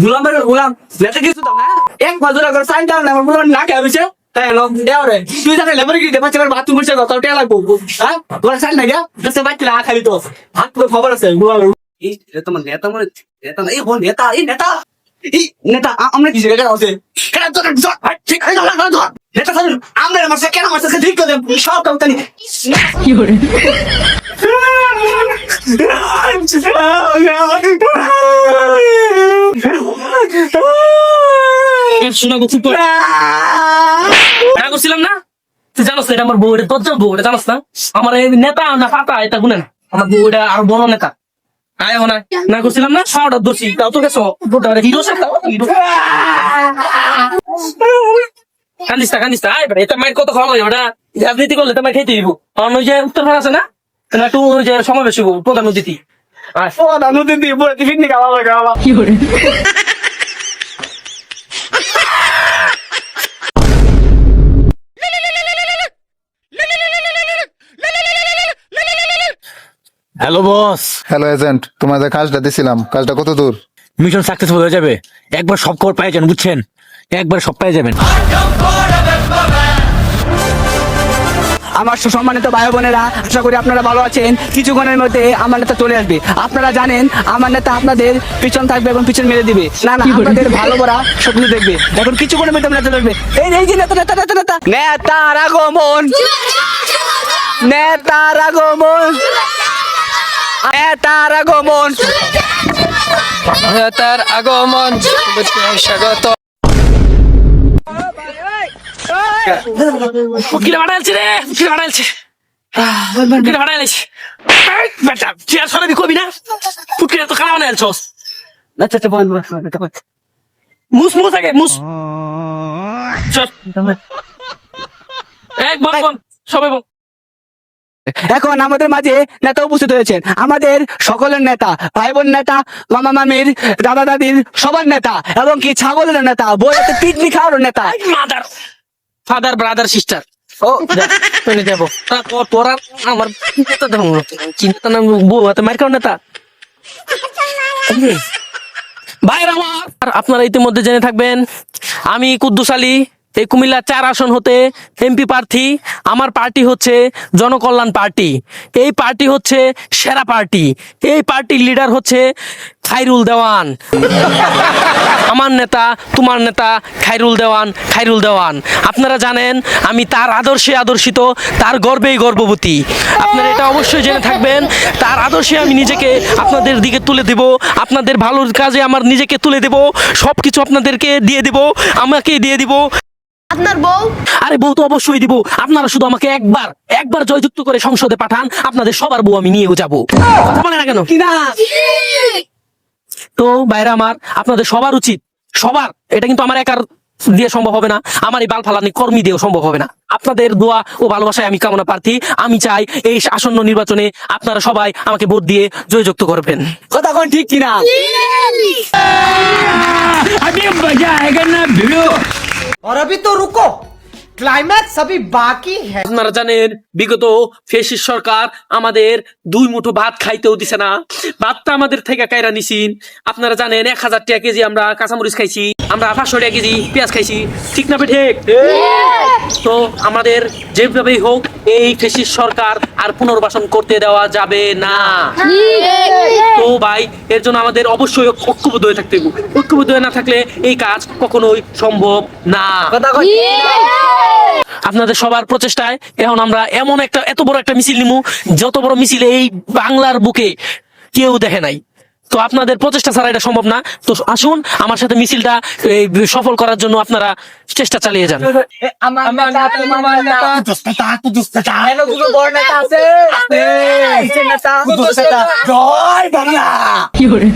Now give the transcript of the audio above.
গুলাম ভাই গুলাম লেতে কিছু দাও না এক মাজুরা করে সাইন দাও না আমার বলুন না কে হইছে তাই লোক দেও রে তুই জানে লেবার কি দেবা চার বাথরুম বসে কত টাকা লাগবো হ্যাঁ তোরা সাইন না গিয়া দসে বাইতে না খালি তো হাত করে খবর আছে গুলাম এই এটা মানে নেতা মানে নেতা এই হল নেতা এই নেতা আমরা কি জায়গা আছে কেন তো ঠিক আছে না নেতা স্যার আমরা আমাকে কেন আমাকে ঠিক করে সব কাম জানি কি করে শোনা গো চুপ কর না করছিলাম না তুই জানোস এটা আমার বউ এটা তোর বউ এটা জানোস না আমার এই নেতা না পাতা এটা গুনে না আমার বউ এটা আর বড় নেতা আয় না না করছিলাম না সাওটা দোষী তাও তো গেছো গোটা হিরো সাথে হিরো কান্দিস আয় বেটা এটা মাইর কত খাওয়া ওটা রাজনীতি করলে তো মাইর খেতে দিব কারণ ওই যে উত্তরপাড়া আছে না একটু ওই যে সমাবেশ হবো প্রধান অতিথি আর প্রধান অতিথি পুরো পিকনিক আলাদা খাওয়া কি করে হ্যালো বস। হ্যালো এজেন্ট, তোমাদের কাজটা দিছিলাম, কাজটা কত দূর? মিশন সাকসেসফুল হয়ে যাবে, একবার সব খবর পাই যাবেন, বুঝছেন? একবার সব পাই যাবেন। আমার সম্মানিত ভাই বোনেরা, আশা করি আপনারা ভালো আছেন। কিছুক্ষণের মধ্যে আমার নেতা চলে আসবে। আপনারা জানেন আমার নেতা আপনাদের পিছন থাকবে এবং পিছন মেরে দিবে। না আপনাদের ভালো বড়া স্বপ্ন দেখবে। এখন কিছুক্ষণের মধ্যে নেতা চলে আসবে। এই যে নেতার আগমন, নেতার আগমন, নেতার আগমন, নেতার আগমন, স্বাগত। ফুকিরে বাড়াইছে রে, ফুকিরে বাড়াইছে, ফুকিরে বাড়াইছে। বেটা চেয়ার সরাবি কবি না, ফুকিরে তো খারাপ বানাইছস। আচ্ছা বল মুস আগে মুস। চল এক বল সবাই বল। এখন আমাদের মাঝে নেতা উপস্থিত হয়েছেন, আমাদের সকলের নেতা, ভাই বোন নেতা, মামা মামির, দাদা দাদির সবার নেতা, এবং কি ছাগলের নেতা, বইতে পিকনিক খাওয়ার নেতা, মাদার ফাদার ব্রাদার সিস্টার। ও যাবো তোরা আমার চিন্তা না বউ হাতে মার খাও নেতা। ভাইরা আমার, আপনারা ইতিমধ্যে জেনে থাকবেন আমি কুদ্দুস আলী, এই কুমিল্লা 4 আসন হতে এমপি প্রার্থী। আমার পার্টি হচ্ছে জনকল্যাণ পার্টি। এই পার্টি হচ্ছে সেরা পার্টি। এই পার্টির লিডার হচ্ছে খাইরুল দেওয়ান। আমার নেতা, তোমার নেতা খাইরুল দেওয়ান। আপনারা জানেন আমি তার আদর্শে আদর্শিত, তার গর্বেই গর্ববতী। আপনারা এটা অবশ্যই জেনে থাকবেন। তার আদর্শে আমি নিজেকে আপনাদের দিকে তুলে দেব, আপনাদের ভালোর কাজে আমার নিজেকে তুলে দেব, সবকিছু আপনাদেরকে দিয়ে দেব, আমাকে দিয়ে দিব। আপনার বউ? আরে বউ তো অবশ্যই দিব। আপনারা শুধু আমাকে একবার জয়যুক্ত করে সংসদে পাঠান, আপনাদের সবার বউ আমি নিয়েও যাবো। বলে না কেন? তো বাইরে আমার, আপনাদের সবার উচিত, সবার, এটা কিন্তু আমার একার দিয়ে সম্ভব হবে না, আমার এই বাল ফালানি কর্মী দিয়েও সম্ভব হবে না। আপনাদের দোয়া ও ভালোবাসায় আমি কামনা প্রার্থী। আমি চাই এই আসন্ন নির্বাচনে আপনারা সবাই আমাকে ভোট দিয়ে জয়যুক্ত করবেন। কথা কোন ঠিক কিনা? और अभी तो रुको, क्लाइमैक्स अभी बाकी है। আপনারা জানেন বিগত ফেসিস সরকার আমাদের 2 মুঠো ভাত খাইতেও দিছে না। ভাতটা আমাদের থেকে কাইরা নিছিন। আপনারা জানেন 1000 টাকা কেজি আমরা কাঁচামরিচ খাইছি, আমরা 500 টাকা কেজি পেঁয়াজ খাইছি, ঠিক না ঠিক? তো আমাদের যেভাবেই হোক এই ফেসিস সরকার আর পুনর্বাসন করতে দেওয়া যাবে না। তো ভাই, এর জন্য আমাদের অবশ্যই ঐক্যবদ্ধ হয়ে থাকতে হবে। ঐক্যবদ্ধ হয়ে না থাকলে এই কাজ কখনোই সম্ভব না। আপনাদের সবার প্রচেষ্টায় এখন আমরা এমন একটা এত বড় একটা মিছিল নিমু, যত বড় মিছিল এই বাংলার বুকে কেউ দেখে নাই। তো আপনাদের প্রচেষ্টা ছাড়া এটা সম্ভব না। তো আসুন আমার সাথে মিছিলটা সফল করার জন্য আপনারা চেষ্টা চালিয়ে যান। জয় বাংলা। কি করে